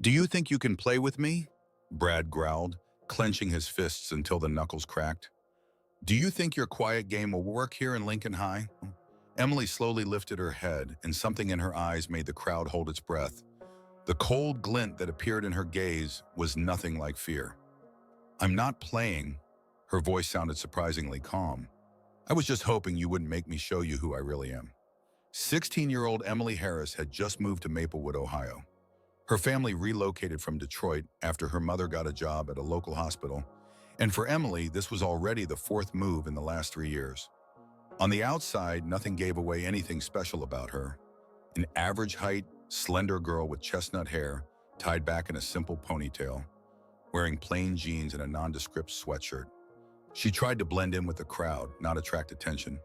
Do you think you can play with me? Brad growled, clenching his fists until the knuckles cracked. Do you think your quiet game will work here in Lincoln High? Emily slowly lifted her head, and something in her eyes made the crowd hold its breath. The cold glint that appeared in her gaze was nothing like fear. I'm not playing. Her voice sounded surprisingly calm. I was just hoping you wouldn't make me show you who I really am. 16-year-old Emily Harris had just moved to Maplewood, Ohio. Her family relocated from Detroit after her mother got a job at a local hospital, and for Emily, this was already the fourth move in the last 3 years. On the outside, nothing gave away anything special about her. An average height, slender girl with chestnut hair, tied back in a simple ponytail, wearing plain jeans and a nondescript sweatshirt. She tried to blend in with the crowd, not attract attention,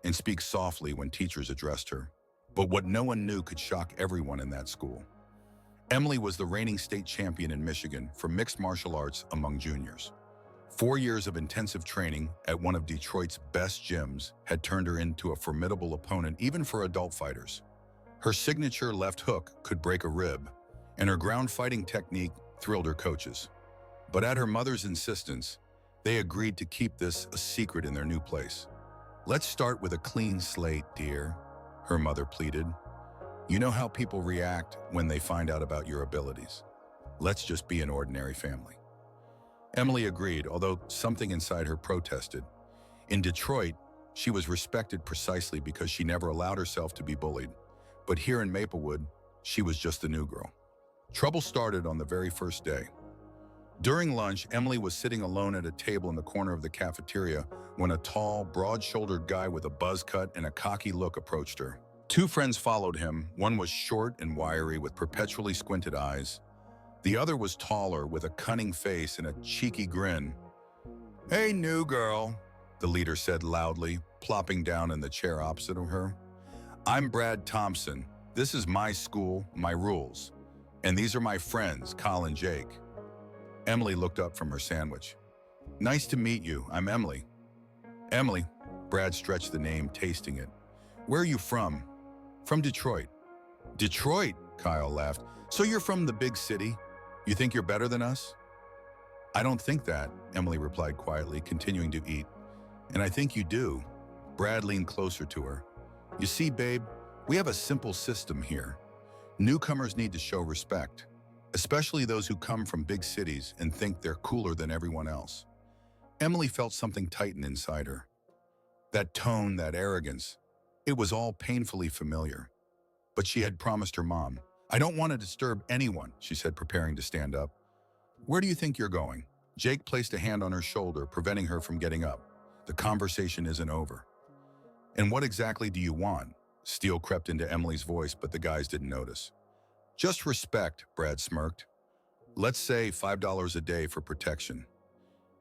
and speak softly when teachers addressed her. But what no one knew could shock everyone in that school. Emily was the reigning state champion in Michigan for mixed martial arts among juniors. 4 years of intensive training at one of Detroit's best gyms had turned her into a formidable opponent even for adult fighters. Her signature left hook could break a rib, and her ground fighting technique thrilled her coaches. But at her mother's insistence, they agreed to keep this a secret in their new place. "Let's start with a clean slate, dear," her mother pleaded. "You know how people react when they find out about your abilities. Let's just be an ordinary family." Emily agreed, although something inside her protested. In Detroit, she was respected precisely because she never allowed herself to be bullied. But here in Maplewood, she was just the new girl. Trouble started on the very first day. During lunch, Emily was sitting alone at a table in the corner of the cafeteria when a tall, broad-shouldered guy with a buzz cut and a cocky look approached her. Two friends followed him. One was short and wiry with perpetually squinted eyes. The other was taller with a cunning face and a cheeky grin. "Hey, new girl," the leader said loudly, plopping down in the chair opposite of her. "I'm Brad Thompson. This is my school, my rules. And these are my friends, Kyle and Jake." Emily looked up from her sandwich. "Nice to meet you. I'm Emily." "Emily," Brad stretched the name, tasting it. "Where are you from?" "From Detroit." "Detroit?" Kyle laughed. "So you're from the big city? You think you're better than us?" "I don't think that," Emily replied quietly, continuing to eat. "And I think you do." Brad leaned closer to her. "You see, babe, we have a simple system here. Newcomers need to show respect, especially those who come from big cities and think they're cooler than everyone else." Emily felt something tighten inside her. That tone, that arrogance, it was all painfully familiar. But she had promised her mom. "I don't want to disturb anyone," she said, preparing to stand up. "Where do you think you're going?" Jake placed a hand on her shoulder, preventing her from getting up. "The conversation isn't over." "And what exactly do you want?" Steel crept into Emily's voice, but the guys didn't notice. "Just respect," Brad smirked. "Let's say $5 a day for protection."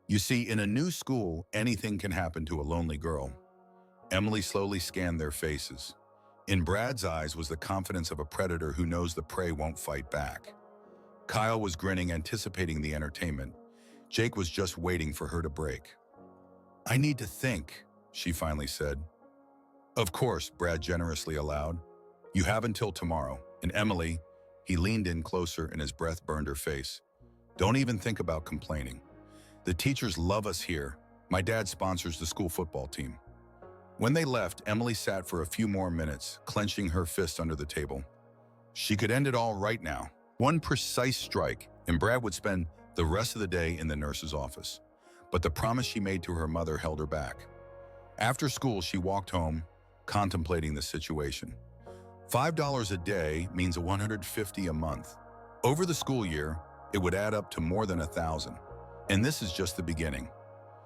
You see, in a new school, anything can happen to a lonely girl. Emily slowly scanned their faces. In Brad's eyes was the confidence of a predator who knows the prey won't fight back. Kyle was grinning, anticipating the entertainment. Jake was just waiting for her to break. "I need to think," she finally said. "Of course," Brad generously allowed. "You have until tomorrow." And Emily, he leaned in closer and his breath burned her face. "Don't even think about complaining. The teachers love us here. My dad sponsors the school football team." When they left, Emily sat for a few more minutes, clenching her fist under the table. She could end it all right now. One precise strike, and Brad would spend the rest of the day in the nurse's office. But the promise she made to her mother held her back. After school, she walked home, contemplating the situation. $5 a day means $150 a month. Over the school year, it would add up to more than $1,000. And this is just the beginning.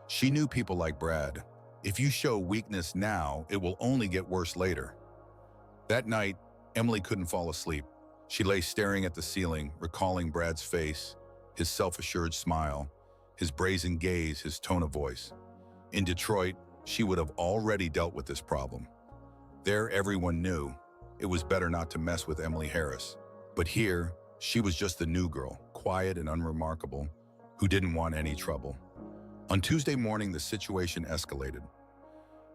She knew people like Brad. If you show weakness now, it will only get worse later. That night, Emily couldn't fall asleep. She lay staring at the ceiling, recalling Brad's face, his self-assured smile, his brazen gaze, his tone of voice. In Detroit, she would have already dealt with this problem. There, everyone knew it was better not to mess with Emily Harris. But here, she was just the new girl, quiet and unremarkable, who didn't want any trouble. On Tuesday morning, the situation escalated.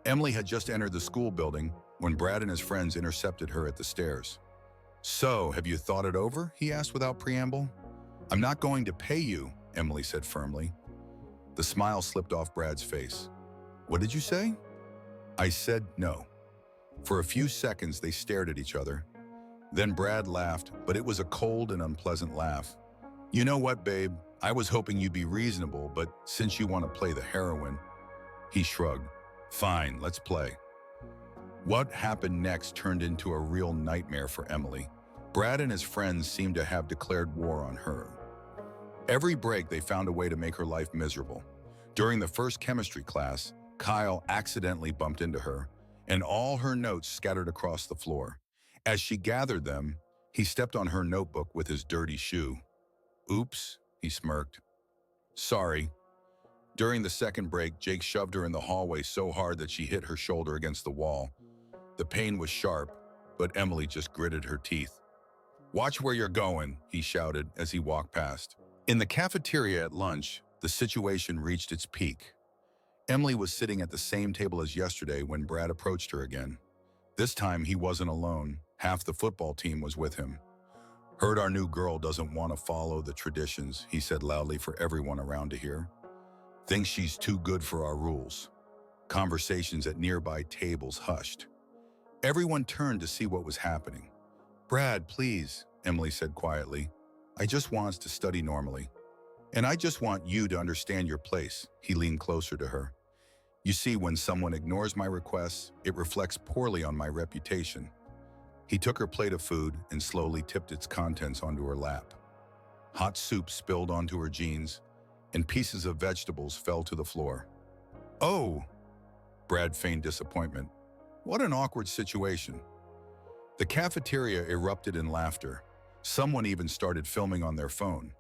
Emily had just entered the school building when Brad and his friends intercepted her at the stairs. "So, have you thought it over?" he asked without preamble. I'm not going to pay you, Emily said firmly. The smile slipped off Brad's face. What did you say? I said no. For a few seconds, they stared at each other. Then Brad laughed, but it was a cold and unpleasant laugh. You know what, babe? I was hoping you'd be reasonable, but since you want to play the heroine, he shrugged. Fine, let's play. What happened next turned into a real nightmare for Emily. Brad and his friends seemed to have declared war on her. Every break, they found a way to make her life miserable. During the first chemistry class, Kyle accidentally bumped into her, and all her notes scattered across the floor. As she gathered them, he stepped on her notebook with his dirty shoe. Oops, he smirked. Sorry. During the second break, Jake shoved her in the hallway so hard that she hit her shoulder against the wall. The pain was sharp, but Emily just gritted her teeth. Watch where you're going, he shouted as he walked past. In the cafeteria at lunch, the situation reached its peak. Emily was sitting at the same table as yesterday when Brad approached her again. This time, he wasn't alone. Half the football team was with him. Heard our new girl doesn't want to follow the traditions, he said loudly for everyone around to hear. Thinks she's too good for our rules. Conversations at nearby tables hushed. Everyone turned to see what was happening. Brad, please, Emily said quietly. I just want us to study normally. And I just want you to understand your place, he leaned closer to her. You see, when someone ignores my requests, it reflects poorly on my reputation. He took her plate of food and slowly tipped its contents onto her lap. Hot soup spilled onto her jeans, and pieces of vegetables fell to the floor. Oh! Brad feigned disappointment. What an awkward situation. The cafeteria erupted in laughter. Someone even started filming on their phone.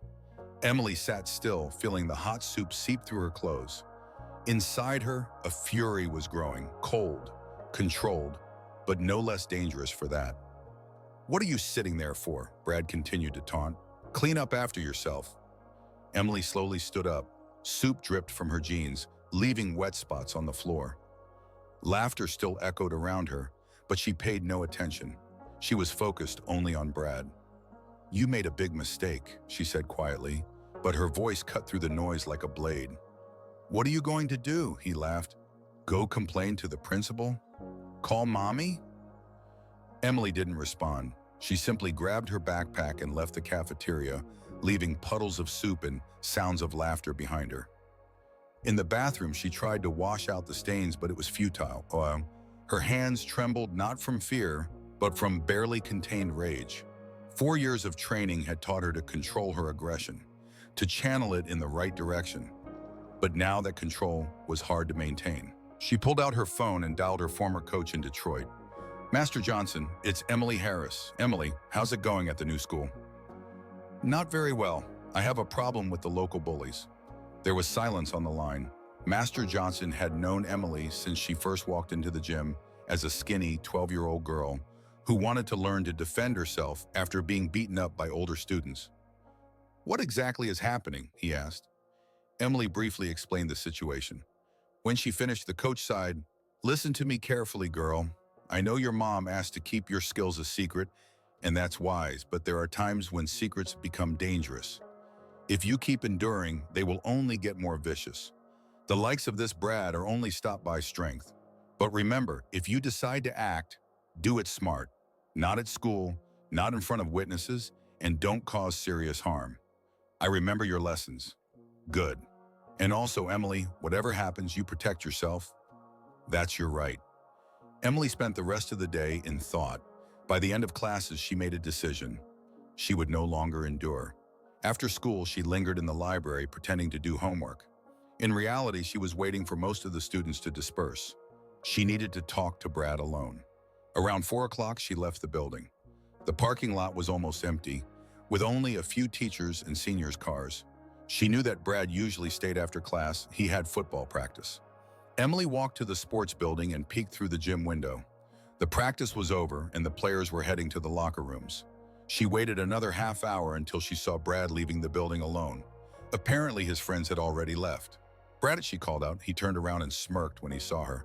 Emily sat still, feeling the hot soup seep through her clothes. Inside her, a fury was growing, cold, controlled, but no less dangerous for that. What are you sitting there for? Brad continued to taunt. Clean up after yourself. Emily slowly stood up. Soup dripped from her jeans, leaving wet spots on the floor. Laughter still echoed around her, but she paid no attention. She was focused only on Brad. You made a big mistake, she said quietly, but her voice cut through the noise like a blade. What are you going to do? He laughed. Go complain to the principal? Call mommy? Emily didn't respond. She simply grabbed her backpack and left the cafeteria, leaving puddles of soup and sounds of laughter behind her. In the bathroom, she tried to wash out the stains, but it was futile. Her hands trembled not from fear, but from barely contained rage. 4 years of training had taught her to control her aggression, to channel it in the right direction. But now that control was hard to maintain. She pulled out her phone and dialed her former coach in Detroit. Master Johnson, it's Emily Harris. Emily, how's it going at the new school? Not very well. I have a problem with the local bullies. There was silence on the line. Master Johnson had known Emily since she first walked into the gym as a skinny 12-year-old girl who wanted to learn to defend herself after being beaten up by older students. What exactly is happening? He asked. Emily briefly explained the situation. When she finished, the coach sighed, Listen to me carefully, girl. I know your mom asked to keep your skills a secret, and that's wise, but there are times when secrets become dangerous. If you keep enduring, they will only get more vicious. The likes of this Brad are only stopped by strength. But remember, if you decide to act, do it smart. Not at school, not in front of witnesses, and don't cause serious harm. I remember your lessons. Good. And also, Emily, whatever happens, you protect yourself. That's your right. Emily spent the rest of the day in thought. By the end of classes, she made a decision. She would no longer endure. After school, she lingered in the library pretending to do homework. In reality, she was waiting for most of the students to disperse. She needed to talk to Brad alone. Around 4 o'clock, she left the building. The parking lot was almost empty, with only a few teachers and seniors' cars. She knew that Brad usually stayed after class. He had football practice. Emily walked to the sports building and peeked through the gym window. The practice was over and the players were heading to the locker rooms. She waited another half hour until she saw Brad leaving the building alone. Apparently, his friends had already left. Brad, she called out. He turned around and smirked when he saw her.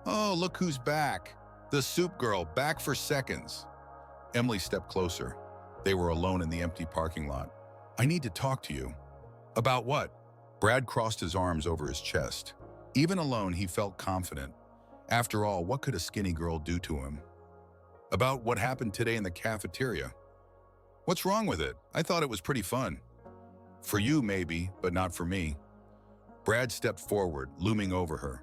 Oh, look who's back. The soup girl, back for seconds. Emily stepped closer. They were alone in the empty parking lot. I need to talk to you. About what? Brad crossed his arms over his chest. Even alone, he felt confident. After all, what could a skinny girl do to him? About what happened today in the cafeteria. What's wrong with it? I thought it was pretty fun. For you, maybe, but not for me. Brad stepped forward, looming over her.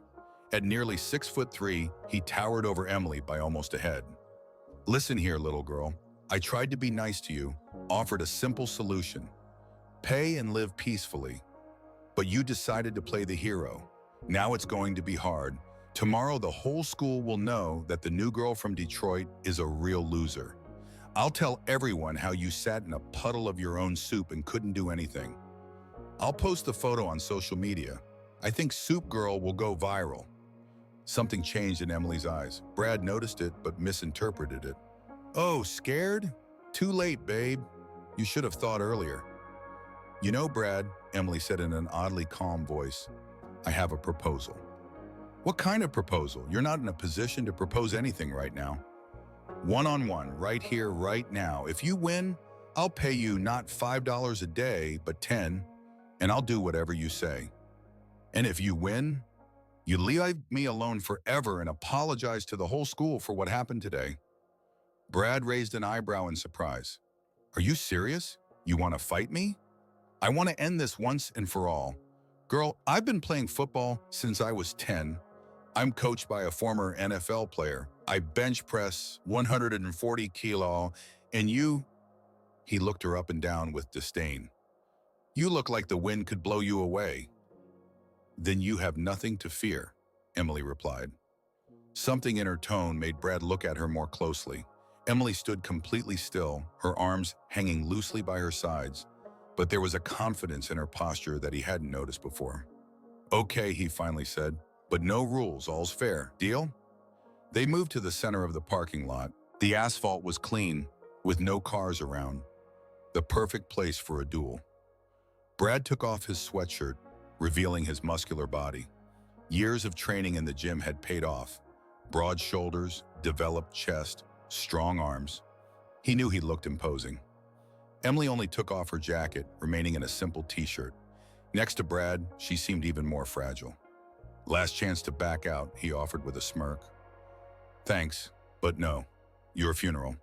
At nearly 6'3", he towered over Emily by almost a head. Listen here, little girl. I tried to be nice to you, offered a simple solution. Pay and live peacefully. But you decided to play the hero. Now it's going to be hard. Tomorrow the whole school will know that the new girl from Detroit is a real loser. I'll tell everyone how you sat in a puddle of your own soup and couldn't do anything. I'll post the photo on social media. I think Soup Girl will go viral. Something changed in Emily's eyes. Brad noticed it, but misinterpreted it. Oh, scared? Too late, babe. You should have thought earlier. You know, Brad, Emily said in an oddly calm voice, I have a proposal. What kind of proposal? You're not in a position to propose anything right now. One-on-one, right here, right now. If you win, I'll pay you not $5 a day, but 10, and I'll do whatever you say. And if you win, you leave me alone forever and apologize to the whole school for what happened today. Brad raised an eyebrow in surprise. Are you serious? You want to fight me? I want to end this once and for all. Girl, I've been playing football since I was 10. I'm coached by a former NFL player. I bench press 140 kilo, and you... He looked her up and down with disdain. You look like the wind could blow you away. Then you have nothing to fear, Emily replied. Something in her tone made Brad look at her more closely. Emily stood completely still, her arms hanging loosely by her sides, but there was a confidence in her posture that he hadn't noticed before. Okay, he finally said, but no rules, all's fair. Deal? They moved to the center of the parking lot. The asphalt was clean, with no cars around. The perfect place for a duel. Brad took off his sweatshirt, revealing his muscular body. Years of training in the gym had paid off. Broad shoulders, developed chest, strong arms. He knew he looked imposing. Emily only took off her jacket, remaining in a simple t-shirt. Next to Brad, she seemed even more fragile. Last chance to back out, he offered with a smirk. Thanks, but no. Your funeral.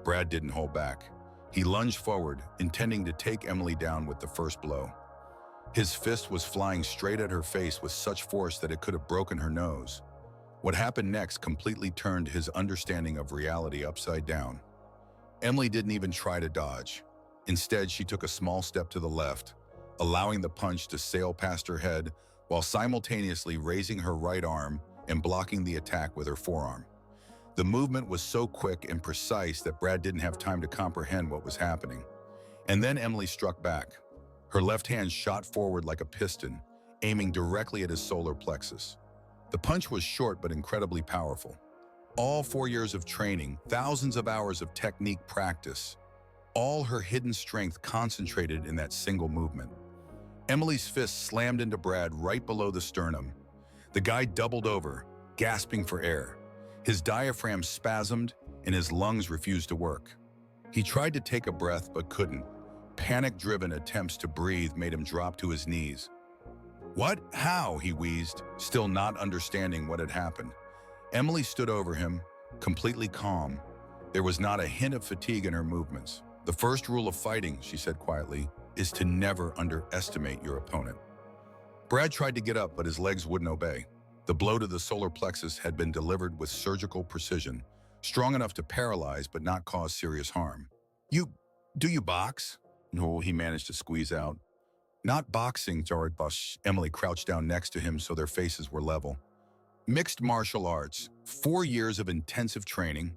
Brad didn't hold back. He lunged forward, intending to take Emily down with the first blow. His fist was flying straight at her face with such force that it could have broken her nose. What happened next completely turned his understanding of reality upside down. Emily didn't even try to dodge. Instead, she took a small step to the left, allowing the punch to sail past her head while simultaneously raising her right arm and blocking the attack with her forearm. The movement was so quick and precise that Brad didn't have time to comprehend what was happening. And then Emily struck back. Her left hand shot forward like a piston, aiming directly at his solar plexus. The punch was short but incredibly powerful. All 4 years of training, thousands of hours of technique practice, all her hidden strength concentrated in that single movement. Emily's fist slammed into Brad right below the sternum. The guy doubled over, gasping for air. His diaphragm spasmed and his lungs refused to work. He tried to take a breath but couldn't. Panic-driven attempts to breathe made him drop to his knees. What? How? He wheezed, still not understanding what had happened. Emily stood over him, completely calm. There was not a hint of fatigue in her movements. The first rule of fighting, she said quietly, is to never underestimate your opponent. Brad tried to get up, but his legs wouldn't obey. The blow to the solar plexus had been delivered with surgical precision, strong enough to paralyze but not cause serious harm. Do you box? No, he managed to squeeze out. Not boxing, Jared Bush. Emily crouched down next to him so their faces were level. Mixed martial arts, 4 years of intensive training,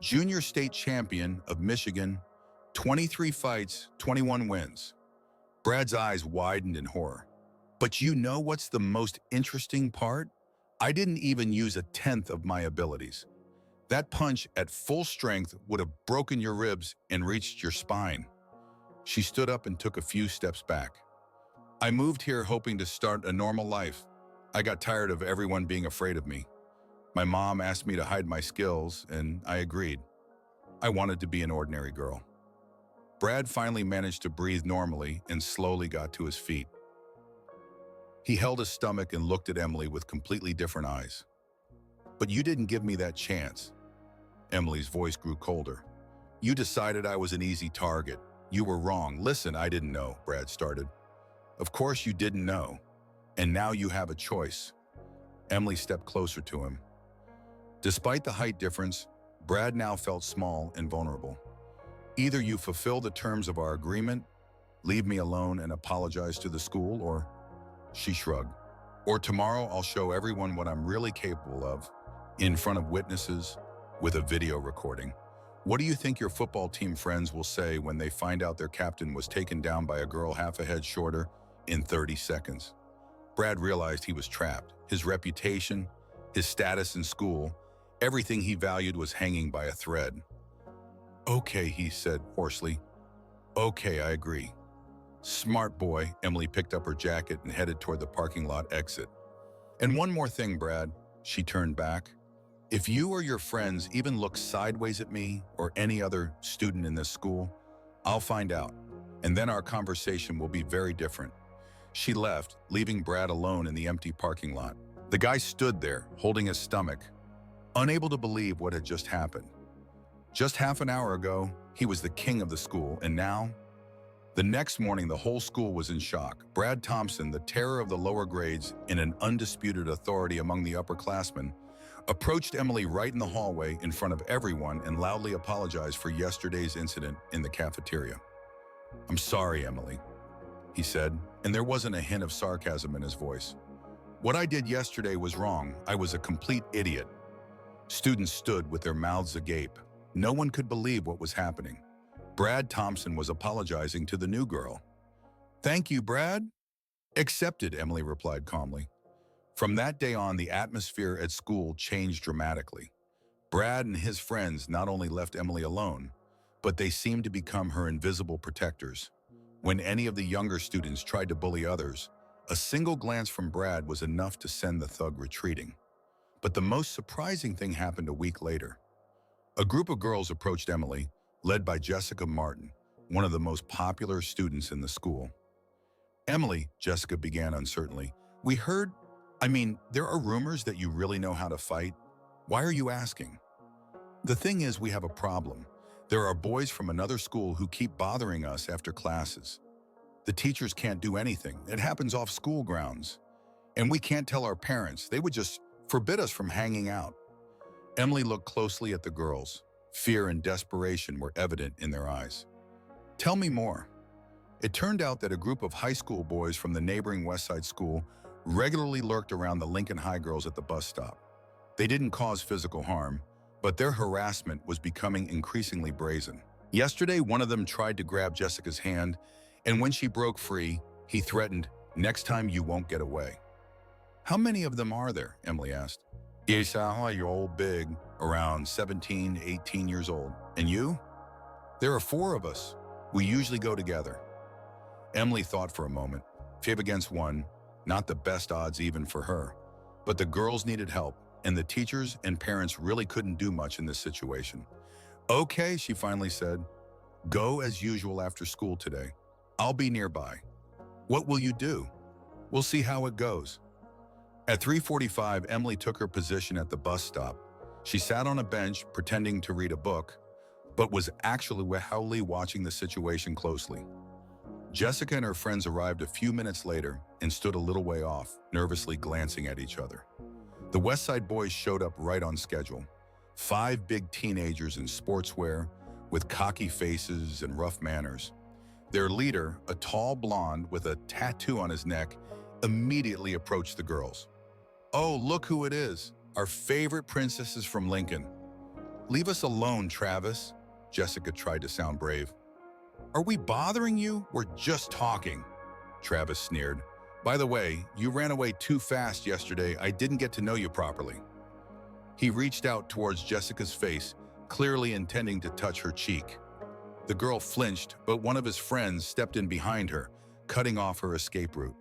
junior state champion of Michigan, 23 fights, 21 wins. Brad's eyes widened in horror. But you know what's the most interesting part? I didn't even use a tenth of my abilities. That punch at full strength would have broken your ribs and reached your spine. She stood up and took a few steps back. I moved here hoping to start a normal life. I got tired of everyone being afraid of me. My mom asked me to hide my skills, and I agreed. I wanted to be an ordinary girl. Brad finally managed to breathe normally and slowly got to his feet. He held his stomach and looked at Emily with completely different eyes. "But you didn't give me that chance." Emily's voice grew colder. "You decided I was an easy target. You were wrong. Listen, I didn't know," Brad started. "Of course you didn't know. And now you have a choice." Emily stepped closer to him. Despite the height difference, Brad now felt small and vulnerable. "Either you fulfill the terms of our agreement, leave me alone and apologize to the school, or..." She shrugged. "Or tomorrow I'll show everyone what I'm really capable of, in front of witnesses, with a video recording. What do you think your football team friends will say when they find out their captain was taken down by a girl half a head shorter in 30 seconds? Brad realized he was trapped. His reputation, his status in school, everything he valued was hanging by a thread. "Okay," he said hoarsely. "Okay, I agree." "Smart boy." Emily picked up her jacket and headed toward the parking lot exit. "And one more thing, Brad." She turned back. "If you or your friends even look sideways at me or any other student in this school, I'll find out. And then our conversation will be very different." She left, leaving Brad alone in the empty parking lot. The guy stood there, holding his stomach, unable to believe what had just happened. Just half an hour ago, he was the king of the school, and now? The next morning, the whole school was in shock. Brad Thompson, the terror of the lower grades and an undisputed authority among the upperclassmen, approached Emily right in the hallway in front of everyone and loudly apologized for yesterday's incident in the cafeteria. "I'm sorry, Emily," he said, and there wasn't a hint of sarcasm in his voice. "What I did yesterday was wrong. I was a complete idiot." Students stood with their mouths agape. No one could believe what was happening. Brad Thompson was apologizing to the new girl. "Thank you, Brad." "Accepted," Emily replied calmly. From that day on, the atmosphere at school changed dramatically. Brad and his friends not only left Emily alone, but they seemed to become her invisible protectors. When any of the younger students tried to bully others, a single glance from Brad was enough to send the thug retreating. But the most surprising thing happened a week later. A group of girls approached Emily, led by Jessica Martin, one of the most popular students in the school. "Emily," Jessica began uncertainly, there are rumors that you really know how to fight. Why are you asking?" "The thing is, we have a problem. There are boys from another school who keep bothering us after classes. The teachers can't do anything. It happens off school grounds. And we can't tell our parents. They would just forbid us from hanging out." Emily looked closely at the girls. Fear and desperation were evident in their eyes. "Tell me more." It turned out that a group of high school boys from the neighboring Westside School regularly lurked around the Lincoln High girls at the bus stop. They didn't cause physical harm, but their harassment was becoming increasingly brazen. Yesterday, one of them tried to grab Jessica's hand, and when she broke free, he threatened, "Next time you won't get away." "How many of them are there?" Emily asked. "Yes, you're old big, around 17, 18 years old. And you?" "There are 4 of us. We usually go together." Emily thought for a moment. 5 against 1, not the best odds even for her. But the girls needed help, and the teachers and parents really couldn't do much in this situation. "Okay," she finally said. "Go as usual after school today. I'll be nearby." "What will you do?" "We'll see how it goes." At 3:45, Emily took her position at the bus stop. She sat on a bench, pretending to read a book, but was actually watching the situation closely. Jessica and her friends arrived a few minutes later and stood a little way off, nervously glancing at each other. The West Side boys showed up right on schedule. 5 big teenagers in sportswear, with cocky faces and rough manners. Their leader, a tall blonde with a tattoo on his neck, immediately approached the girls. "Oh, look who it is. Our favorite princesses from Lincoln." "Leave us alone, Travis." Jessica tried to sound brave. "Are we bothering you? We're just talking," Travis sneered. "By the way, you ran away too fast yesterday. I didn't get to know you properly." He reached out towards Jessica's face, clearly intending to touch her cheek. The girl flinched, but one of his friends stepped in behind her, cutting off her escape route.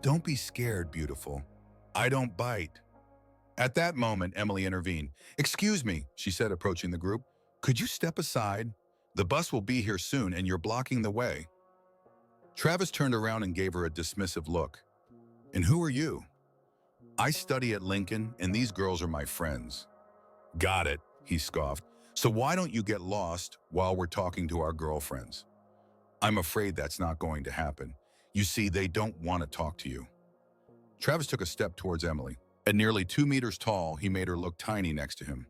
"Don't be scared, beautiful. I don't bite." At that moment, Emily intervened. "Excuse me," she said, approaching the group. "Could you step aside? The bus will be here soon and you're blocking the way. Travis turned around and gave her a dismissive look. And who are you? I study at Lincoln and these girls are my friends. Got it, he scoffed. So why don't you get lost while we're talking to our girlfriends? I'm afraid that's not going to happen. You see, they don't want to talk to you. Travis took a step towards Emily. At nearly 2 meters tall, he made her look tiny next to him.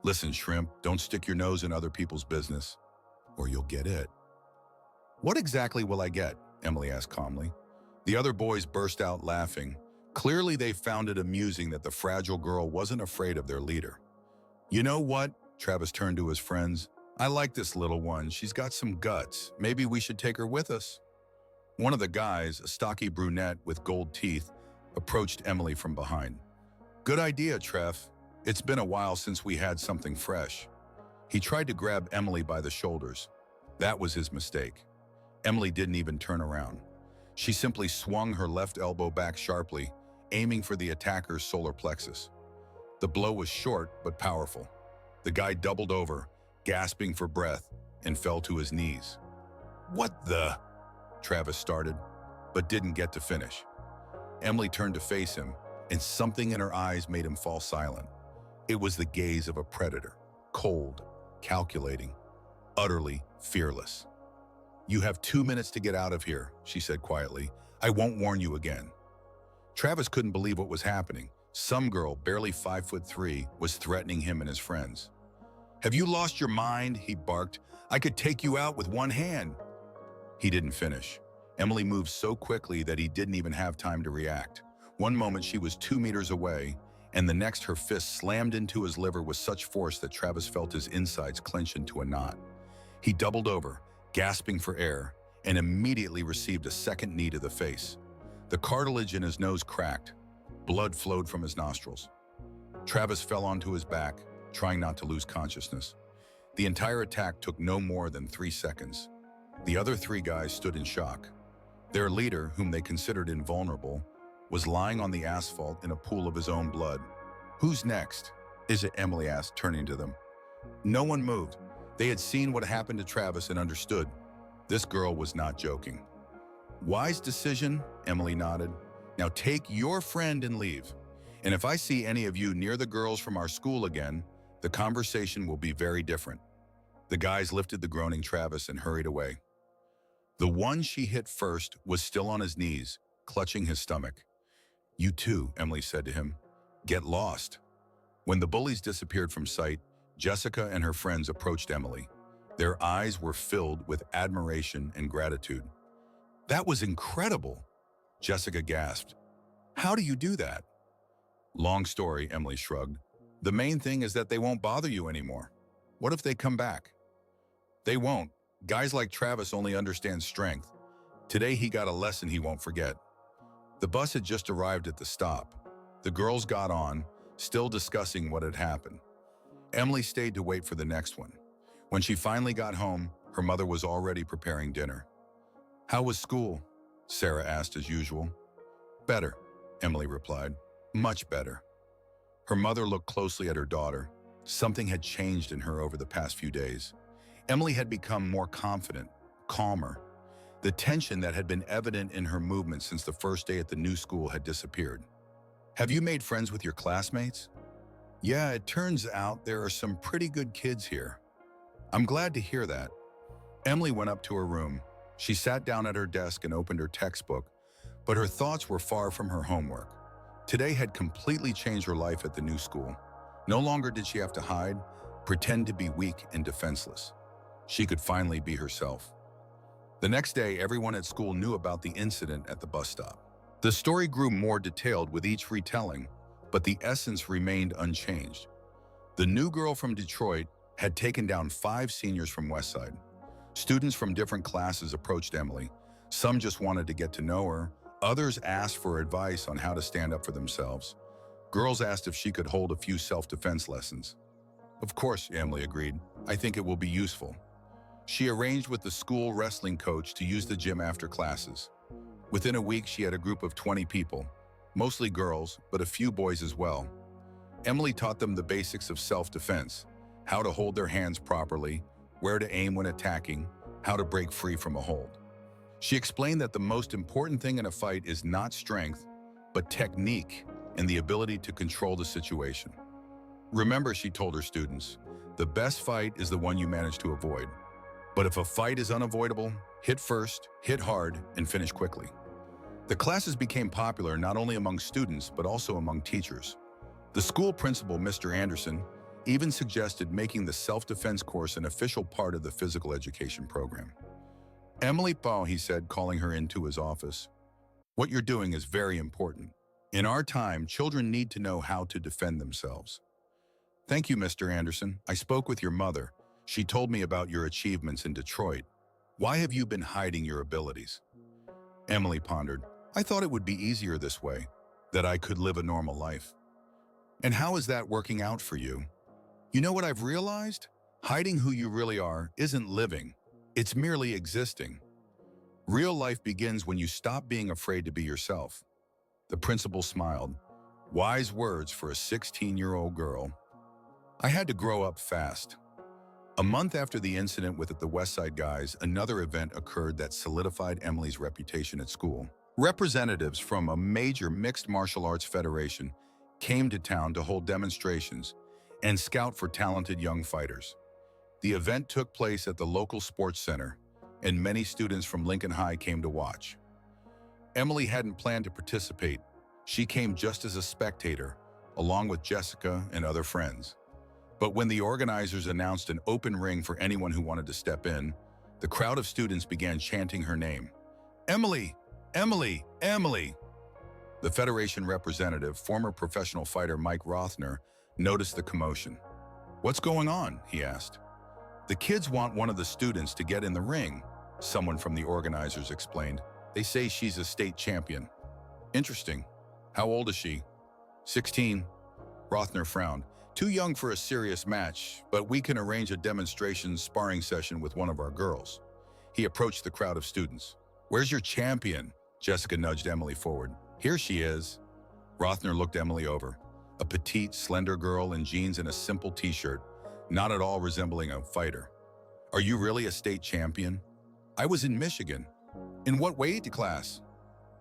Listen, shrimp, don't stick your nose in other people's business, or you'll get it. What exactly will I get? Emily asked calmly. The other boys burst out laughing. Clearly, they found it amusing that the fragile girl wasn't afraid of their leader. You know what? Travis turned to his friends. I like this little one. She's got some guts. Maybe we should take her with us. One of the guys, a stocky brunette with gold teeth, approached Emily from behind. Good idea, Trev. It's been a while since we had something fresh. He tried to grab Emily by the shoulders. That was his mistake. Emily didn't even turn around. She simply swung her left elbow back sharply, aiming for the attacker's solar plexus. The blow was short but powerful. The guy doubled over, gasping for breath, and fell to his knees. What the? Travis started, but didn't get to finish. Emily turned to face him, and something in her eyes made him fall silent. It was the gaze of a predator, cold, calculating, utterly fearless. You have 2 minutes to get out of here, she said quietly. I won't warn you again. Travis couldn't believe what was happening. Some girl, barely 5'3", was threatening him and his friends. Have you lost your mind? He barked. I could take you out with one hand. He didn't finish. Emily moved so quickly that he didn't even have time to react. One moment she was 2 meters away, and the next her fist slammed into his liver with such force that Travis felt his insides clench into a knot. He doubled over, gasping for air, and immediately received a second knee to the face. The cartilage in his nose cracked. Blood flowed from his nostrils. Travis fell onto his back, trying not to lose consciousness. The entire attack took no more than 3 seconds. The other 3 guys stood in shock. Their leader, whom they considered invulnerable, was lying on the asphalt in a pool of his own blood. Who's next? Is it? Emily asked, turning to them. No one moved. They had seen what happened to Travis and understood. This girl was not joking. Wise decision, Emily nodded. Now take your friend and leave. And if I see any of you near the girls from our school again, the conversation will be very different. The guys lifted the groaning Travis and hurried away. The one she hit first was still on his knees, clutching his stomach. You too, Emily said to him. Get lost. When the bullies disappeared from sight, Jessica and her friends approached Emily. Their eyes were filled with admiration and gratitude. That was incredible, Jessica gasped. How do you do that? Long story, Emily shrugged. The main thing is that they won't bother you anymore. What if they come back? They won't. Guys like Travis only understand strength. Today he got a lesson he won't forget. The bus had just arrived at the stop. The girls got on, still discussing what had happened. Emily stayed to wait for the next one. When she finally got home, her mother was already preparing dinner. How was school? Sarah asked as usual. Better, Emily replied. Much better. Her mother looked closely at her daughter. Something had changed in her over the past few days. Emily had become more confident, calmer. The tension that had been evident in her movements since the first day at the new school had disappeared. Have you made friends with your classmates? Yeah, it turns out there are some pretty good kids here. I'm glad to hear that. Emily went up to her room. She sat down at her desk and opened her textbook, but her thoughts were far from her homework. Today had completely changed her life at the new school. No longer did she have to hide, pretend to be weak and defenseless. She could finally be herself. The next day, everyone at school knew about the incident at the bus stop. The story grew more detailed with each retelling, but the essence remained unchanged. The new girl from Detroit had taken down 5 seniors from Westside. Students from different classes approached Emily. Some just wanted to get to know her. Others asked for advice on how to stand up for themselves. Girls asked if she could hold a few self-defense lessons. Of course, Emily agreed. I think it will be useful. She arranged with the school wrestling coach to use the gym after classes. Within a week, she had a group of 20 people, mostly girls, but a few boys as well. Emily taught them the basics of self-defense, how to hold their hands properly, where to aim when attacking, how to break free from a hold. She explained that the most important thing in a fight is not strength, but technique and the ability to control the situation. Remember, she told her students, the best fight is the one you manage to avoid. But if a fight is unavoidable, hit first, hit hard, and finish quickly. The classes became popular not only among students, but also among teachers. The school principal, Mr. Anderson, even suggested making the self-defense course an official part of the physical education program. Emily Pau, he said, calling her into his office, what you're doing is very important. In our time, children need to know how to defend themselves. Thank you, Mr. Anderson. I spoke with your mother. She told me about your achievements in Detroit. Why have you been hiding your abilities? Emily pondered. I thought it would be easier this way, that I could live a normal life. And how is that working out for you? You know what I've realized? Hiding who you really are isn't living. It's merely existing. Real life begins when you stop being afraid to be yourself. The principal smiled. Wise words for a 16-year-old girl. I had to grow up fast. A month after the incident with the West Side Guys, another event occurred that solidified Emily's reputation at school. Representatives from a major mixed martial arts federation came to town to hold demonstrations and scout for talented young fighters. The event took place at the local sports center, and many students from Lincoln High came to watch. Emily hadn't planned to participate. She came just as a spectator, along with Jessica and other friends. But when the organizers announced an open ring for anyone who wanted to step in, the crowd of students began chanting her name. Emily! Emily! Emily! The Federation representative, former professional fighter Mike Rothner, noticed the commotion. What's going on? He asked. The kids want one of the students to get in the ring, someone from the organizers explained. They say she's a state champion. Interesting. How old is she? 16. Rothner frowned. Too young for a serious match, but we can arrange a demonstration sparring session with one of our girls. He approached the crowd of students. Where's your champion? Jessica nudged Emily forward. Here she is. Rothner looked Emily over. A petite, slender girl in jeans and a simple t-shirt, not at all resembling a fighter. Are you really a state champion? I was in Michigan. In what weight class?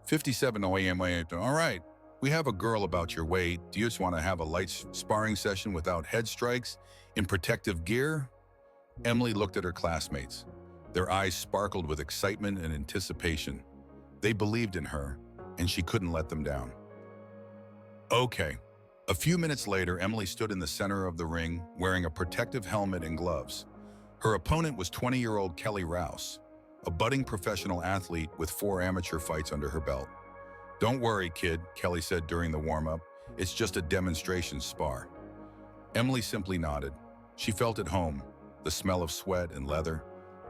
57 OAM. All right. We have a girl about your weight. Do you just want to have a light sparring session without head strikes, in protective gear? Emily looked at her classmates. Their eyes sparkled with excitement and anticipation. They believed in her, and she couldn't let them down. Okay. A few minutes later, Emily stood in the center of the ring, wearing a protective helmet and gloves. Her opponent was 20-year-old Kelly Rouse, a budding professional athlete with 4 amateur fights under her belt. Don't worry, kid, Kelly said during the warm-up. It's just a demonstration spar. Emily simply nodded. She felt at home, the smell of sweat and leather,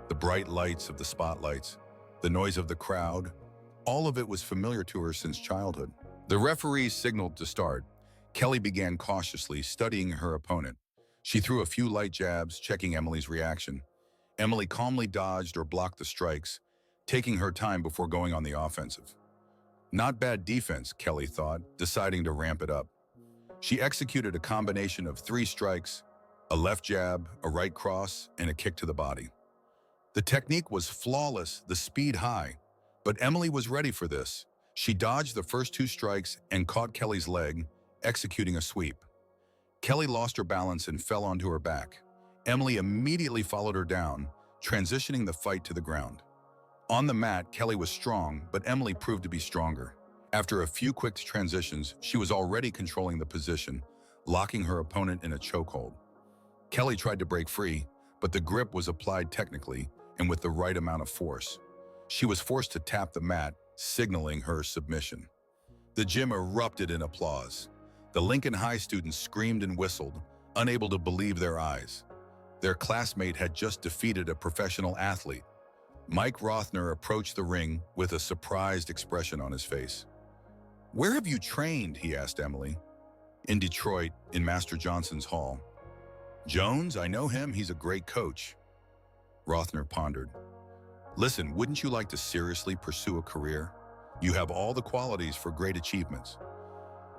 the bright lights of the spotlights, the noise of the crowd. All of it was familiar to her since childhood. The referees signaled to start. Kelly began cautiously, studying her opponent. She threw a few light jabs, checking Emily's reaction. Emily calmly dodged or blocked the strikes, taking her time before going on the offensive. Not bad defense, Kelly thought, deciding to ramp it up. She executed a combination of 3 strikes, a left jab, a right cross, and a kick to the body. The technique was flawless, the speed high, but Emily was ready for this. She dodged the first 2 strikes and caught Kelly's leg, executing a sweep. Kelly lost her balance and fell onto her back. Emily immediately followed her down, transitioning the fight to the ground. On the mat, Kelly was strong, but Emily proved to be stronger. After a few quick transitions, she was already controlling the position, locking her opponent in a chokehold. Kelly tried to break free, but the grip was applied technically and with the right amount of force. She was forced to tap the mat, signaling her submission. The gym erupted in applause. The Lincoln High students screamed and whistled, unable to believe their eyes. Their classmate had just defeated a professional athlete. Mike Rothner approached the ring with a surprised expression on his face. Where have you trained? He asked Emily. In Detroit, in Master Johnson's hall. Jones, I know him, he's a great coach. Rothner pondered. Listen, wouldn't you like to seriously pursue a career? You have all the qualities for great achievements.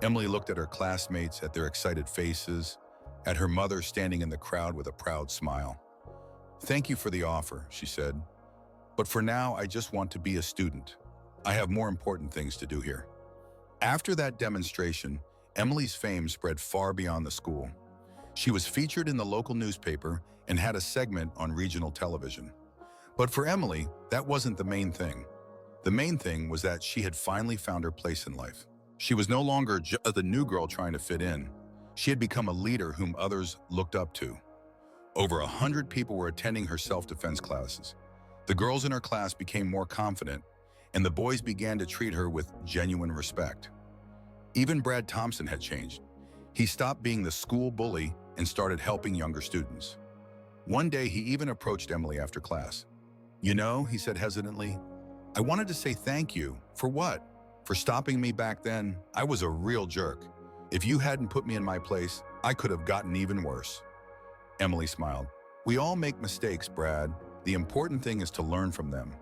Emily looked at her classmates, at their excited faces, at her mother standing in the crowd with a proud smile. "Thank you for the offer," she said. "But for now, I just want to be a student. I have more important things to do here." After that demonstration, Emily's fame spread far beyond the school. She was featured in the local newspaper and had a segment on regional television. But for Emily, that wasn't the main thing. The main thing was that she had finally found her place in life. She was no longer just the new girl trying to fit in. She had become a leader whom others looked up to. Over 100 people were attending her self-defense classes. The girls in her class became more confident, and the boys began to treat her with genuine respect. Even Brad Thompson had changed. He stopped being the school bully and started helping younger students. One day, he even approached Emily after class. "You know," he said hesitantly, "I wanted to say thank you." "For what?" "For stopping me back then. I was a real jerk. If you hadn't put me in my place, I could have gotten even worse." Emily smiled. "We all make mistakes, Brad. The important thing is to learn from them.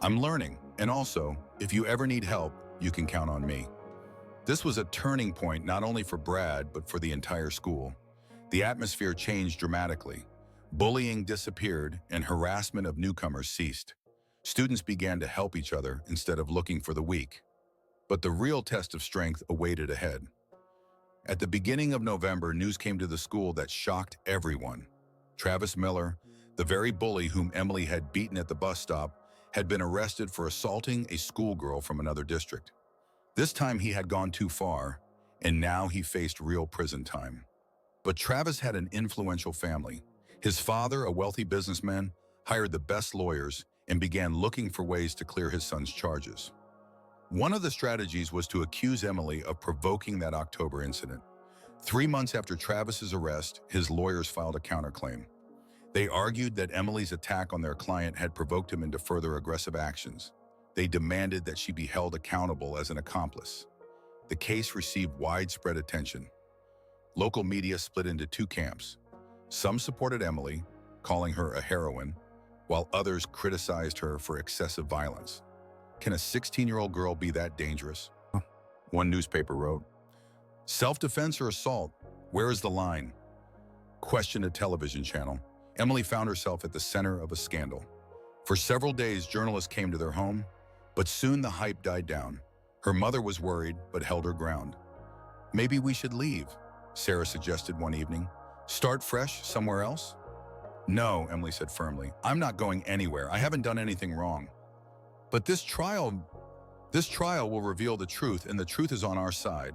I'm learning, and also, if you ever need help, you can count on me." This was a turning point not only for Brad, but for the entire school. The atmosphere changed dramatically. Bullying disappeared, and harassment of newcomers ceased. Students began to help each other instead of looking for the weak. But the real test of strength awaited ahead. At the beginning of November, news came to the school that shocked everyone. Travis Miller, the very bully whom Emily had beaten at the bus stop, had been arrested for assaulting a schoolgirl from another district. This time he had gone too far, and now he faced real prison time. But Travis had an influential family. His father, a wealthy businessman, hired the best lawyers and began looking for ways to clear his son's charges. One of the strategies was to accuse Emily of provoking that October incident. 3 months after Travis's arrest, his lawyers filed a counterclaim. They argued that Emily's attack on their client had provoked him into further aggressive actions. They demanded that she be held accountable as an accomplice. The case received widespread attention. Local media split into two camps. Some supported Emily, calling her a heroine, while others criticized her for excessive violence. "Can a 16-year-old girl be that dangerous?" One newspaper wrote. "Self-defense or assault? Where is the line?" Questioned a television channel. Emily found herself at the center of a scandal. For several days, journalists came to their home, but soon the hype died down. Her mother was worried, but held her ground. "Maybe we should leave," Sarah suggested one evening. "Start fresh somewhere else?" "No," Emily said firmly. "I'm not going anywhere. I haven't done anything wrong." "But this trial will reveal the truth, and the truth is on our side."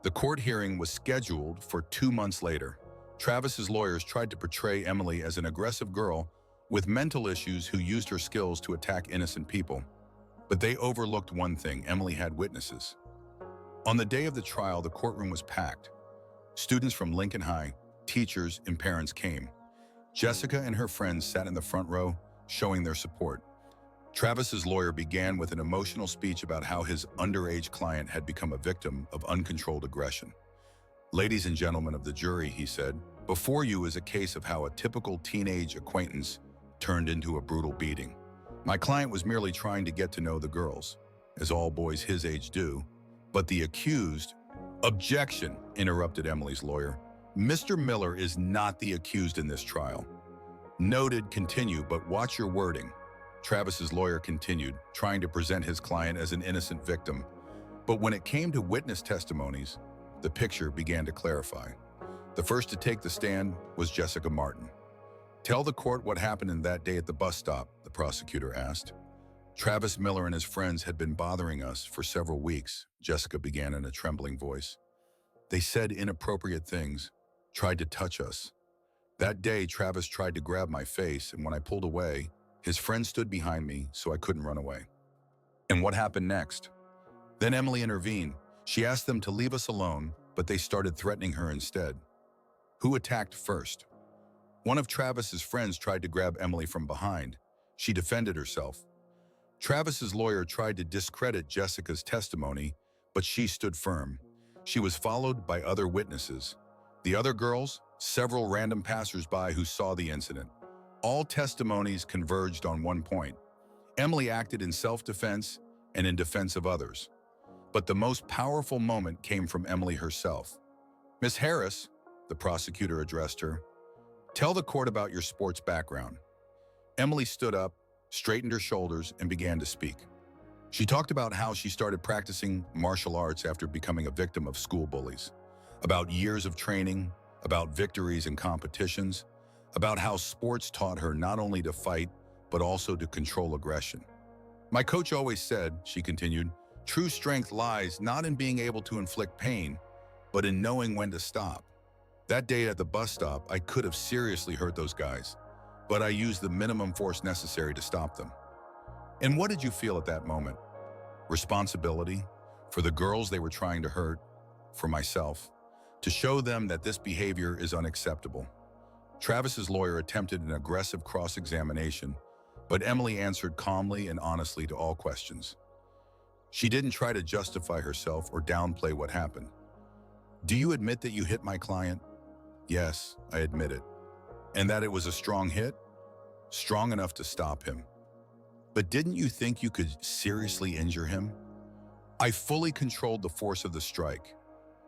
The court hearing was scheduled for 2 months later. Travis's lawyers tried to portray Emily as an aggressive girl with mental issues who used her skills to attack innocent people. But they overlooked one thing: Emily had witnesses. On the day of the trial, the courtroom was packed. Students from Lincoln High, teachers, and parents came. Jessica and her friends sat in the front row, showing their support. Travis's lawyer began with an emotional speech about how his underage client had become a victim of uncontrolled aggression. "Ladies and gentlemen of the jury," he said, "before you is a case of how a typical teenage acquaintance turned into a brutal beating. My client was merely trying to get to know the girls, as all boys his age do, but the accused—" "Objection," interrupted Emily's lawyer. "Mr. Miller is not the accused in this trial." "Noted, continue, but watch your wording." Travis's lawyer continued, trying to present his client as an innocent victim. But when it came to witness testimonies, the picture began to clarify. The first to take the stand was Jessica Martin. "Tell the court what happened in that day at the bus stop," the prosecutor asked. "Travis Miller and his friends had been bothering us for several weeks," Jessica began in a trembling voice. "They said inappropriate things, tried to touch us. That day, Travis tried to grab my face, and when I pulled away, his friend stood behind me, so I couldn't run away." "And what happened next?" "Then Emily intervened. She asked them to leave us alone, but they started threatening her instead." "Who attacked first?" "One of Travis's friends tried to grab Emily from behind. She defended herself." Travis's lawyer tried to discredit Jessica's testimony, but she stood firm. She was followed by other witnesses. The other girls, several random passers-by who saw the incident. All testimonies converged on one point: Emily acted in self-defense and in defense of others. But the most powerful moment came from Emily herself. "Miss Harris," the prosecutor addressed her, "tell the court about your sports background." Emily stood up, straightened her shoulders, and began to speak. She talked about how she started practicing martial arts after becoming a victim of school bullies, about years of training, about victories in competitions, about how sports taught her not only to fight, but also to control aggression. My coach always said, she continued, true strength lies not in being able to inflict pain, but in knowing when to stop. That day at the bus stop, I could have seriously hurt those guys, but I used the minimum force necessary to stop them. And what did you feel at that moment? Responsibility for the girls they were trying to hurt, for myself, to show them that this behavior is unacceptable. Travis's lawyer attempted an aggressive cross-examination, but Emily answered calmly and honestly to all questions. She didn't try to justify herself or downplay what happened. Do you admit that you hit my client? Yes, I admit it. And that it was a strong hit? Strong enough to stop him. But didn't you think you could seriously injure him? I fully controlled the force of the strike.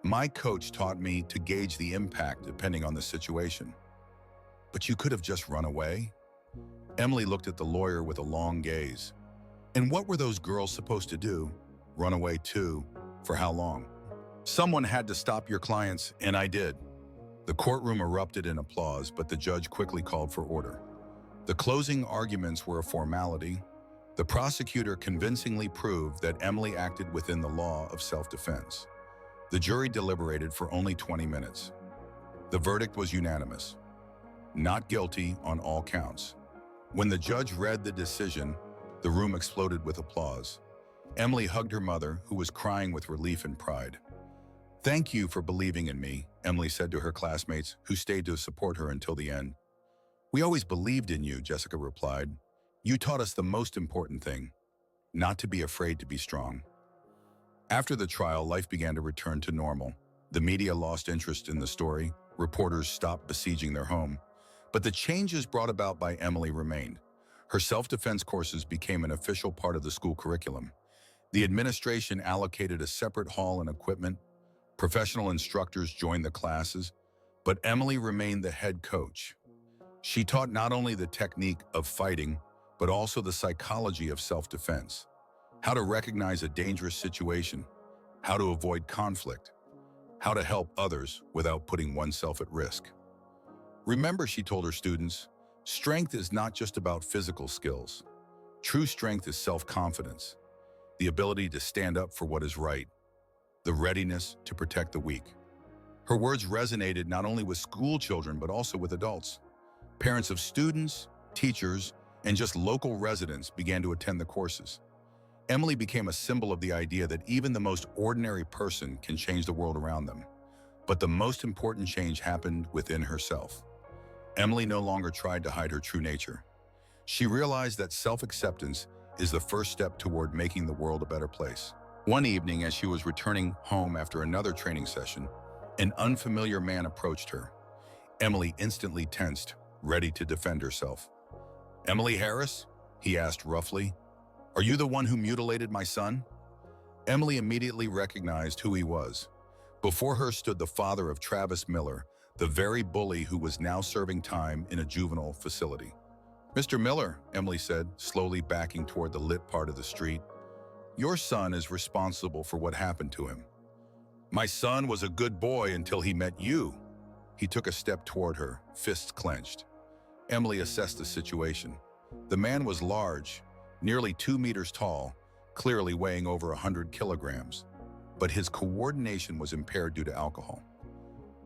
My coach taught me to gauge the impact depending on the situation. But you could have just run away? Emily looked at the lawyer with a long gaze. And what were those girls supposed to do? Run away too? For how long? Someone had to stop your clients, and I did. The courtroom erupted in applause, but the judge quickly called for order. The closing arguments were a formality. The prosecutor convincingly proved that Emily acted within the law of self-defense. The jury deliberated for only 20 minutes. The verdict was unanimous. Not guilty on all counts. When the judge read the decision, the room exploded with applause. Emily hugged her mother, who was crying with relief and pride. Thank you for believing in me, Emily said to her classmates, who stayed to support her until the end. We always believed in you, Jessica replied. You taught us the most important thing, not to be afraid to be strong. After the trial, life began to return to normal. The media lost interest in the story. Reporters stopped besieging their home. But the changes brought about by Emily remained. Her self-defense courses became an official part of the school curriculum. The administration allocated a separate hall and equipment. Professional instructors joined the classes, but Emily remained the head coach. She taught not only the technique of fighting, but also the psychology of self-defense, how to recognize a dangerous situation, how to avoid conflict, how to help others without putting oneself at risk. Remember, she told her students, strength is not just about physical skills. True strength is self-confidence, the ability to stand up for what is right, the readiness to protect the weak. Her words resonated not only with school children, but also with adults. Parents of students, teachers, and just local residents began to attend the courses. Emily became a symbol of the idea that even the most ordinary person can change the world around them. But the most important change happened within herself. Emily no longer tried to hide her true nature. She realized that self-acceptance is the first step toward making the world a better place. One evening, as she was returning home after another training session, an unfamiliar man approached her. Emily instantly tensed, ready to defend herself. Emily Harris? He asked roughly. Are you the one who mutilated my son? Emily immediately recognized who he was. Before her stood the father of Travis Miller, the very bully who was now serving time in a juvenile facility. Mr. Miller, Emily said, slowly backing toward the lit part of the street, your son is responsible for what happened to him. My son was a good boy until he met you. He took a step toward her, fists clenched. Emily assessed the situation. The man was large, nearly 2 meters tall, clearly weighing over 100 kilograms. But his coordination was impaired due to alcohol.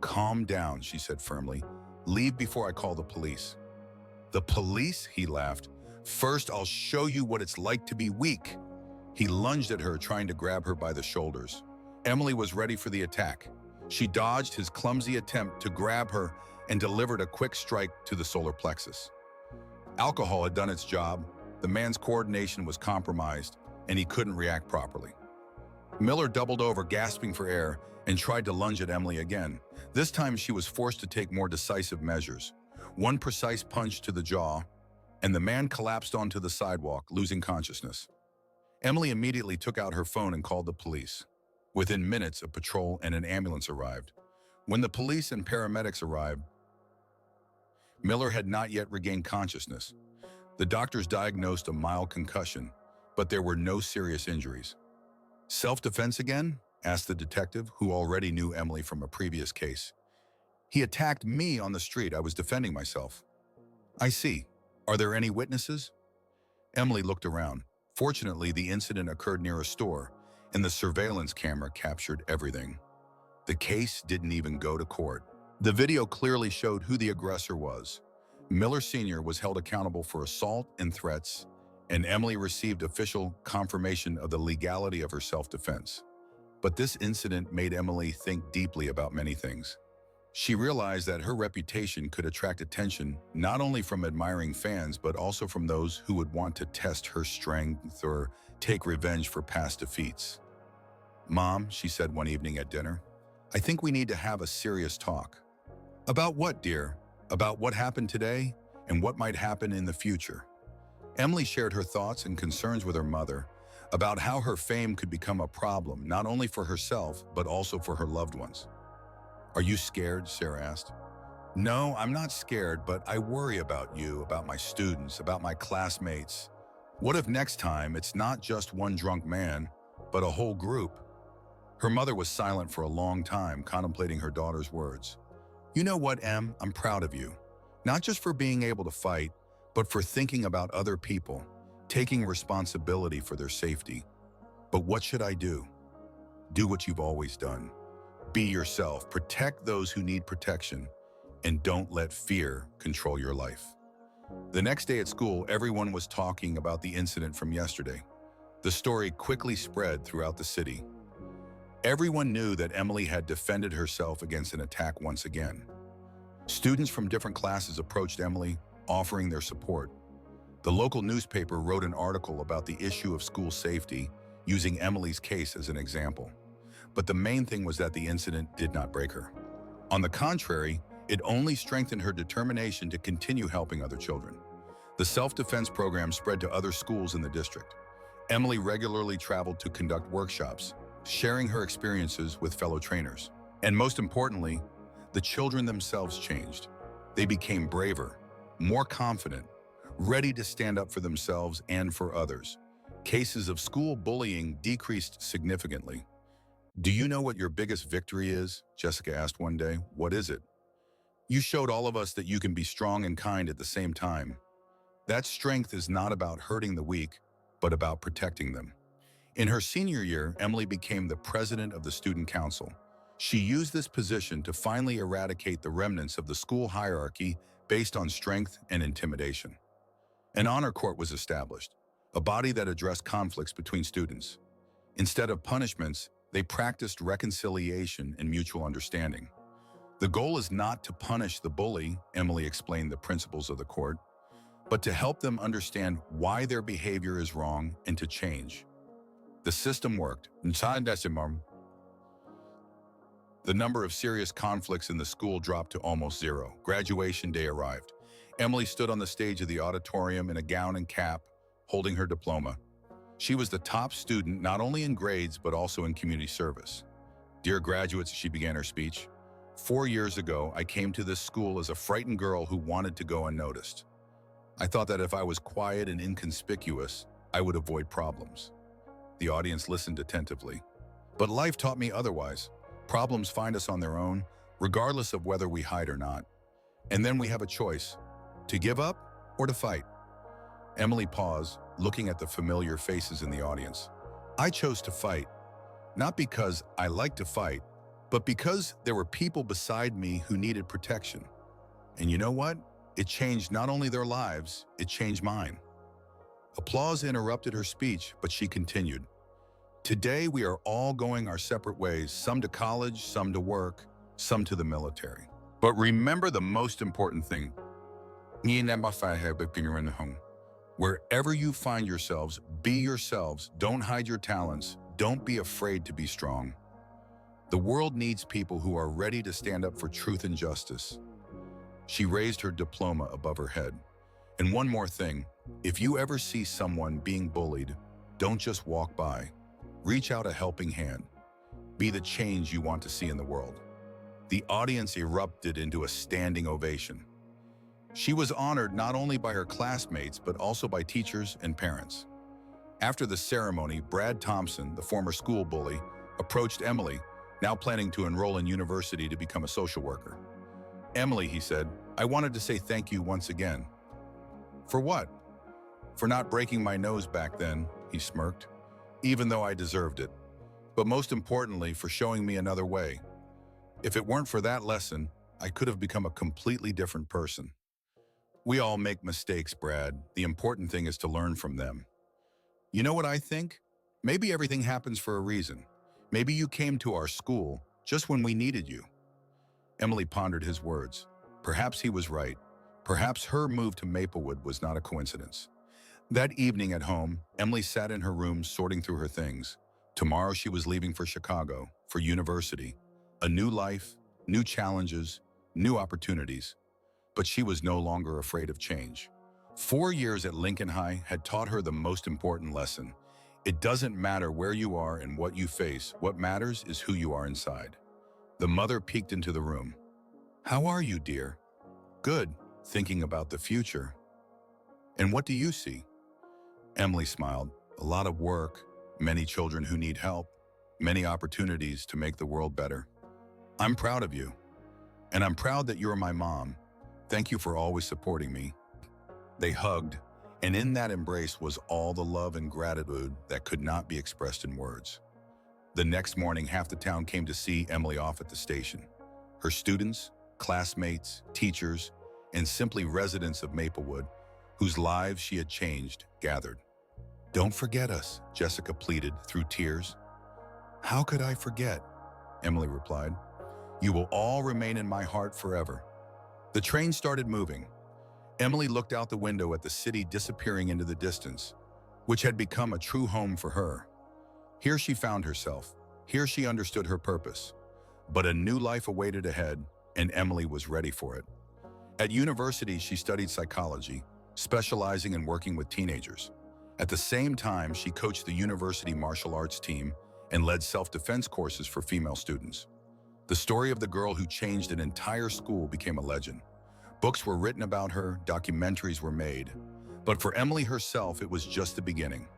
Calm down, she said firmly. Leave before I call the police. The police? He laughed. First, I'll show you what it's like to be weak. He lunged at her, trying to grab her by the shoulders. Emily was ready for the attack. She dodged his clumsy attempt to grab her and delivered a quick strike to the solar plexus. Alcohol had done its job. The man's coordination was compromised, and he couldn't react properly. Miller doubled over, gasping for air, and tried to lunge at Emily again. This time, she was forced to take more decisive measures. One precise punch to the jaw, and the man collapsed onto the sidewalk, losing consciousness. Emily immediately took out her phone and called the police. Within minutes, a patrol and an ambulance arrived. When the police and paramedics arrived, Miller had not yet regained consciousness. The doctors diagnosed a mild concussion, but there were no serious injuries. Self-defense again? Asked the detective, who already knew Emily from a previous case. He attacked me on the street. I was defending myself. I see. Are there any witnesses? Emily looked around. Fortunately, the incident occurred near a store, and the surveillance camera captured everything. The case didn't even go to court. The video clearly showed who the aggressor was. Miller Sr. was held accountable for assault and threats, and Emily received official confirmation of the legality of her self-defense. But this incident made Emily think deeply about many things. She realized that her reputation could attract attention not only from admiring fans, but also from those who would want to test her strength or take revenge for past defeats. "Mom," she said one evening at dinner, "I think we need to have a serious talk." "About what, dear?" "About what happened today and what might happen in the future." Emily shared her thoughts and concerns with her mother about how her fame could become a problem, not only for herself, but also for her loved ones. "Are you scared?" Sarah asked. "No, I'm not scared, but I worry about you, about my students, about my classmates. What if next time it's not just one drunk man, but a whole group?" Her mother was silent for a long time, contemplating her daughter's words. "You know what, Em? I'm proud of you. Not just for being able to fight, but for thinking about other people, taking responsibility for their safety. But what should I do?" "Do what you've always done. Be yourself, protect those who need protection, and don't let fear control your life." The next day at school, everyone was talking about the incident from yesterday. The story quickly spread throughout the city. Everyone knew that Emily had defended herself against an attack once again. Students from different classes approached Emily, offering their support. The local newspaper wrote an article about the issue of school safety, using Emily's case as an example. But the main thing was that the incident did not break her. On the contrary, it only strengthened her determination to continue helping other children. The self-defense program spread to other schools in the district. Emily regularly traveled to conduct workshops, sharing her experiences with fellow trainers. And most importantly, the children themselves changed. They became braver, more confident, ready to stand up for themselves and for others. Cases of school bullying decreased significantly. "Do you know what your biggest victory is?" Jessica asked one day. "What is it?" "You showed all of us that you can be strong and kind at the same time. That strength is not about hurting the weak, but about protecting them." In her senior year, Emily became the president of the student council. She used this position to finally eradicate the remnants of the school hierarchy based on strength and intimidation. An honor court was established, a body that addressed conflicts between students. Instead of punishments, they practiced reconciliation and mutual understanding. "The goal is not to punish the bully," Emily explained the principles of the court, "but to help them understand why their behavior is wrong and to change." The system worked. The number of serious conflicts in the school dropped to almost zero. Graduation day arrived. Emily stood on the stage of the auditorium in a gown and cap, holding her diploma. She was the top student not only in grades but also in community service. "Dear graduates," she began her speech, "4 years ago, I came to this school as a frightened girl who wanted to go unnoticed. I thought that if I was quiet and inconspicuous, I would avoid problems." The audience listened attentively. "But life taught me otherwise. Problems find us on their own, regardless of whether we hide or not. And then we have a choice, to give up or to fight." Emily paused, looking at the familiar faces in the audience. "I chose to fight, not because I like to fight, but because there were people beside me who needed protection. And you know what? It changed not only their lives, it changed mine." Applause interrupted her speech, but she continued. "Today we are all going our separate ways, some to college, some to work, some to the military. But remember the most important thing. Wherever you find yourselves, be yourselves. Don't hide your talents. Don't be afraid to be strong. The world needs people who are ready to stand up for truth and justice." She raised her diploma above her head. "And one more thing, if you ever see someone being bullied, don't just walk by. Reach out a helping hand. Be the change you want to see in the world." The audience erupted into a standing ovation. She was honored not only by her classmates but also by teachers and parents. After the ceremony, Brad Thompson, the former school bully, approached Emily, now planning to enroll in university to become a social worker. "Emily," he said, "I wanted to say thank you once again." "For what?" "For not breaking my nose back then," he smirked, "even though I deserved it. But most importantly, for showing me another way. If it weren't for that lesson, I could have become a completely different person." "We all make mistakes, Brad. The important thing is to learn from them." "You know what I think? Maybe everything happens for a reason. Maybe you came to our school just when we needed you." Emily pondered his words. Perhaps he was right. Perhaps her move to Maplewood was not a coincidence. That evening at home, Emily sat in her room sorting through her things. Tomorrow she was leaving for Chicago, for university. A new life, new challenges, new opportunities. But she was no longer afraid of change. 4 years at Lincoln High had taught her the most important lesson. It doesn't matter where you are and what you face. What matters is who you are inside. The mother peeked into the room. "How are you, dear?" "Good, thinking about the future." "And what do you see?" Emily smiled. "A lot of work, many children who need help, many opportunities to make the world better." "I'm proud of you. And I'm proud that you're my mom. Thank you for always supporting me." They hugged, and in that embrace was all the love and gratitude that could not be expressed in words. The next morning, half the town came to see Emily off at the station. Her students, classmates, teachers, and simply residents of Maplewood, whose lives she had changed, gathered. "Don't forget us," Jessica pleaded through tears. "How could I forget?" Emily replied. "You will all remain in my heart forever." The train started moving. Emily looked out the window at the city disappearing into the distance, which had become a true home for her. Here she found herself. Here she understood her purpose. But a new life awaited ahead, and Emily was ready for it. At university, she studied psychology, specializing in working with teenagers. At the same time, she coached the university martial arts team and led self-defense courses for female students. The story of the girl who changed an entire school became a legend. Books were written about her, documentaries were made. But for Emily herself, it was just the beginning.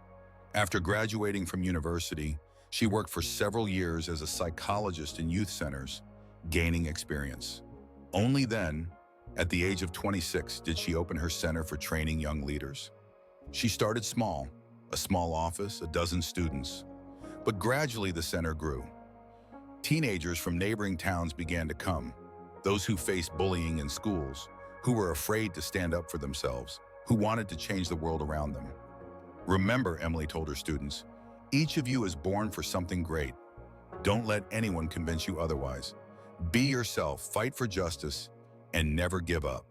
After graduating from university, she worked for several years as a psychologist in youth centers, gaining experience. Only then, at the age of 26, did she open her center for training young leaders. She started small, a small office, a dozen students. But gradually the center grew. Teenagers from neighboring towns began to come, those who faced bullying in schools, who were afraid to stand up for themselves, who wanted to change the world around them. "Remember," Emily told her students, "each of you is born for something great. Don't let anyone convince you otherwise. Be yourself, fight for justice, and never give up."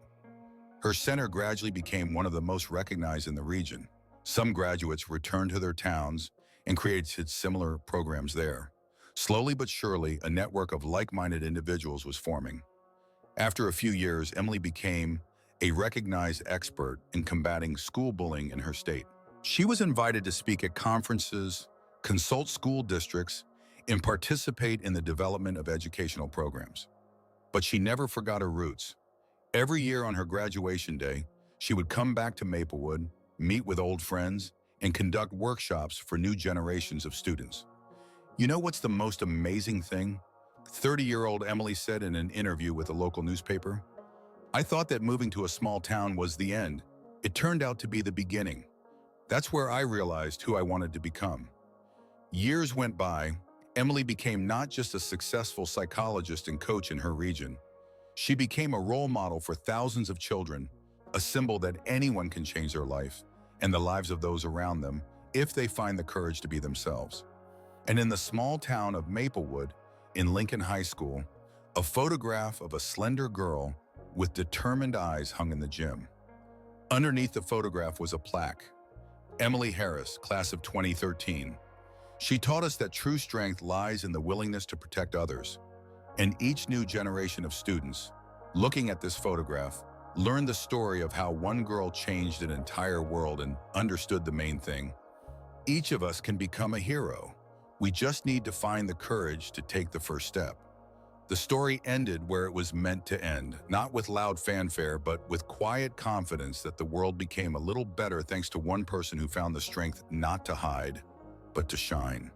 Her center gradually became one of the most recognized in the region. Some graduates returned to their towns and created similar programs there. Slowly but surely, a network of like-minded individuals was forming. After a few years, Emily became a recognized expert in combating school bullying in her state. She was invited to speak at conferences, consult school districts, and participate in the development of educational programs. But she never forgot her roots. Every year on her graduation day, she would come back to Maplewood, meet with old friends, and conduct workshops for new generations of students. "You know what's the most amazing thing?" 30-year-old Emily said in an interview with a local newspaper. "I thought that moving to a small town was the end. It turned out to be the beginning. That's where I realized who I wanted to become." Years went by. Emily became not just a successful psychologist and coach in her region. She became a role model for thousands of children, a symbol that anyone can change their life and the lives of those around them if they find the courage to be themselves. And in the small town of Maplewood, in Lincoln High School, a photograph of a slender girl with determined eyes hung in the gym. Underneath the photograph was a plaque. "Emily Harris, class of 2013. She taught us that true strength lies in the willingness to protect others." And each new generation of students, looking at this photograph, learned the story of how one girl changed an entire world and understood the main thing. Each of us can become a hero. We just need to find the courage to take the first step. The story ended where it was meant to end, not with loud fanfare, but with quiet confidence that the world became a little better thanks to one person who found the strength not to hide, but to shine.